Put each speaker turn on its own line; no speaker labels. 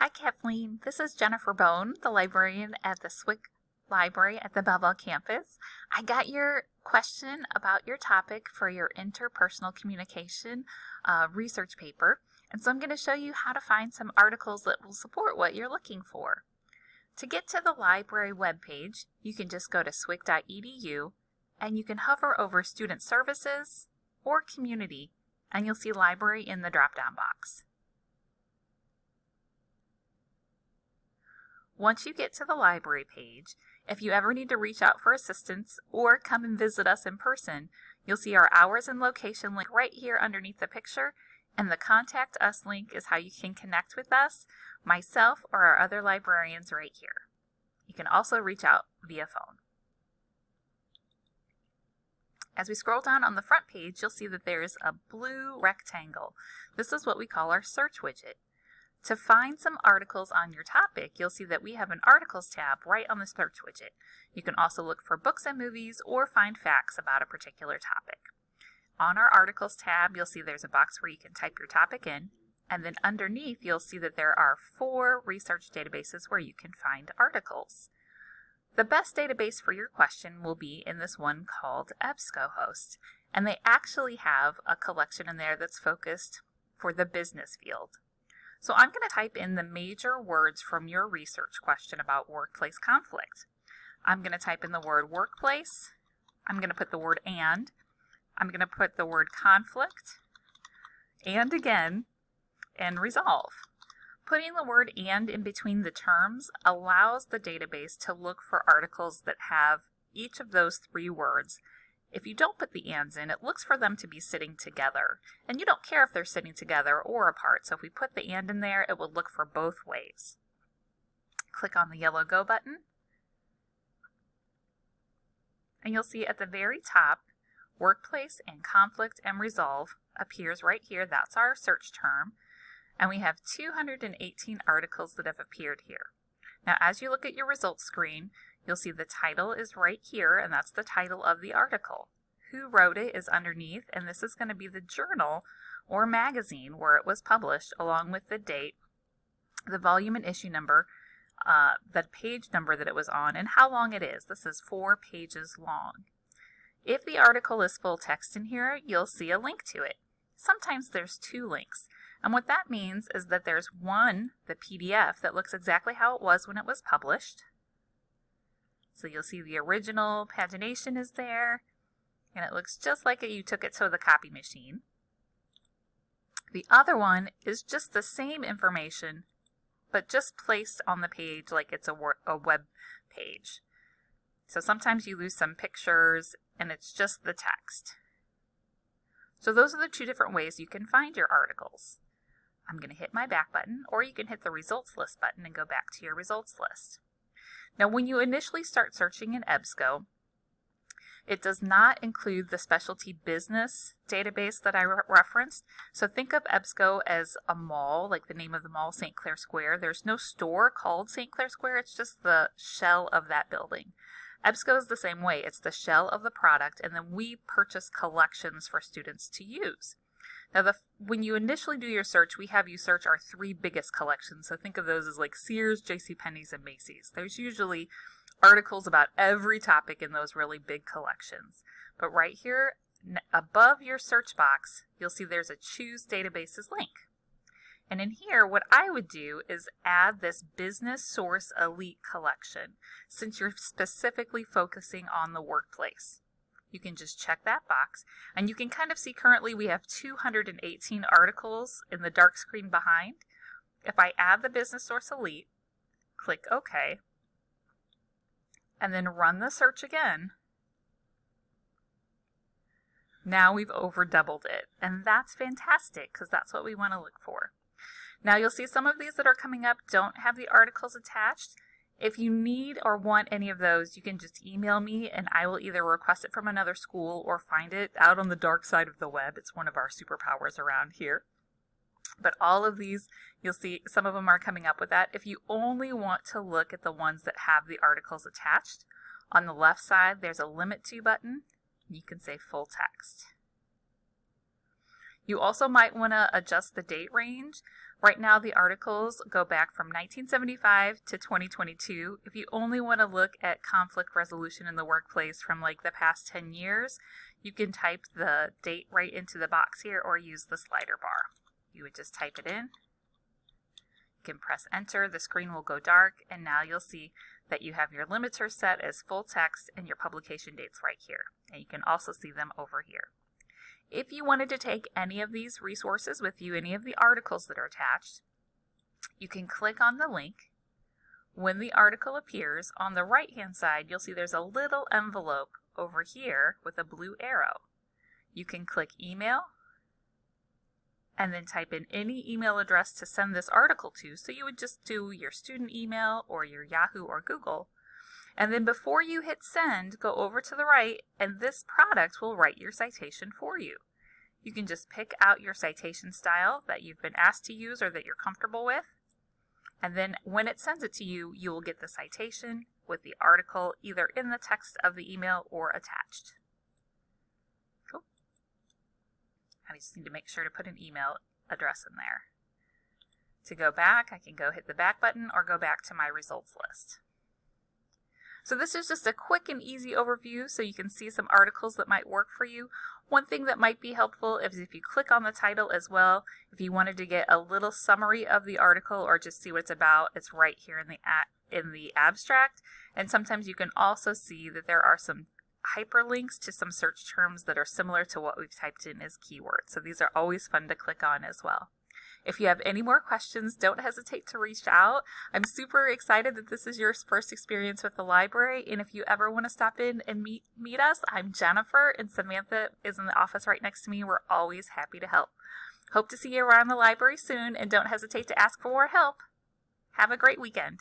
Hi, Kathleen. This is Jennifer Bone, the librarian at the Swick Library at the Belleville campus. I got your question about your topic for your interpersonal communication research paper, and so I'm going to show you how to find some articles that will support what you're looking for. To get to the library webpage, you can just go to swick.edu, and you can hover over Student Services or Community, and you'll see Library in the drop-down box. Once you get to the library page, if you ever need to reach out for assistance or come and visit us in person, you'll see our hours and location link right here underneath the picture, and the Contact Us link is how you can connect with us, myself, or our other librarians right here. You can also reach out via phone. As we scroll down on the front page, you'll see that there's a blue rectangle. This is what we call our search widget. To find some articles on your topic, you'll see that we have an Articles tab right on the search widget. You can also look for books and movies or find facts about a particular topic. On our Articles tab, you'll see there's a box where you can type your topic in, and then underneath you'll see that there are 4 research databases where you can find articles. The best database for your question will be in this one called EBSCOhost, and they actually have a collection in there that's focused for the business field. So I'm going to type in the major words from your research question about workplace conflict. I'm going to type in the word workplace. I'm going to put the word and. I'm going to put the word conflict, and again, and resolve. Putting the word and in between the terms allows the database to look for articles that have each of those 3 words. If you don't put the ands in, it looks for them to be sitting together, and you don't care if they're sitting together or apart, so if we put the and in there, it will look for both ways. Click on the yellow Go button, and you'll see at the very top, Workplace and Conflict and Resolve appears right here. That's our search term, and we have 218 articles that have appeared here. Now, as you look at your results screen, you'll see the title is right here, and that's the title of the article. Who wrote it is underneath, and this is going to be the journal or magazine where it was published, along with the date, the volume and issue number, the page number that it was on, and how long it is. This is 4 pages long. If the article is full text in here, you'll see a link to it. Sometimes there's 2 links. And what that means is that there's one, the PDF, that looks exactly how it was when it was published. So you'll see the original pagination is there, and it looks just like you took it to the copy machine. The other one is just the same information, but just placed on the page like it's a web page. So sometimes you lose some pictures, and it's just the text. So those are the 2 different ways you can find your articles. I'm going to hit my back button, or you can hit the results list button and go back to your results list. Now, when you initially start searching in EBSCO, it does not include the specialty business database that I referenced. So think of EBSCO as a mall, like the name of the mall, St. Clair Square. There's no store called St. Clair Square. It's just the shell of that building. EBSCO is the same way. It's the shell of the product, and then we purchase collections for students to use. Now, when you initially do your search, we have you search our 3 biggest collections. So think of those as like Sears, JCPenney's, and Macy's. There's usually articles about every topic in those really big collections. But right here, above your search box, you'll see there's a Choose Databases link. And in here, what I would do is add this Business Source Elite collection, since you're specifically focusing on the workplace. You can just check that box, and you can kind of see currently we have 218 articles in the dark screen behind. If I add the Business Source Elite, click OK, and then run the search again, now we've over doubled it, and that's fantastic because that's what we want to look for. Now you'll see some of these that are coming up don't have the articles attached. If you need or want any of those, you can just email me, and I will either request it from another school or find it out on the dark side of the web. It's one of our superpowers around here. But all of these, you'll see some of them are coming up with that. If you only want to look at the ones that have the articles attached, on the left side there's a Limit To button. You can say full text. You also might want to adjust the date range. Right now, the articles go back from 1975 to 2022. If you only want to look at conflict resolution in the workplace from like the past 10 years, you can type the date right into the box here or use the slider bar. You would just type it in. You can press enter, the screen will go dark, and now you'll see that you have your limiter set as full text and your publication dates right here. And you can also see them over here. If you wanted to take any of these resources with you, any of the articles that are attached, you can click on the link. When the article appears, on the right-hand side, you'll see there's a little envelope over here with a blue arrow. You can click email and then type in any email address to send this article to. So you would just do your student email or your Yahoo or Google. And then before you hit send, go over to the right, and this product will write your citation for you. You can just pick out your citation style that you've been asked to use or that you're comfortable with. And then when it sends it to you, you will get the citation with the article either in the text of the email or attached. Cool. I just need to make sure to put an email address in there. To go back, I can go hit the back button or go back to my results list. So this is just a quick and easy overview so you can see some articles that might work for you. One thing that might be helpful is if you click on the title as well, if you wanted to get a little summary of the article or just see what it's about, it's right here in the abstract. And sometimes you can also see that there are some hyperlinks to some search terms that are similar to what we've typed in as keywords. So these are always fun to click on as well. If you have any more questions, don't hesitate to reach out. I'm super excited that this is your first experience with the library, and if you ever want to stop in and meet us, I'm Jennifer, and Samantha is in the office right next to me. We're always happy to help. Hope to see you around the library soon, and don't hesitate to ask for more help. Have a great weekend.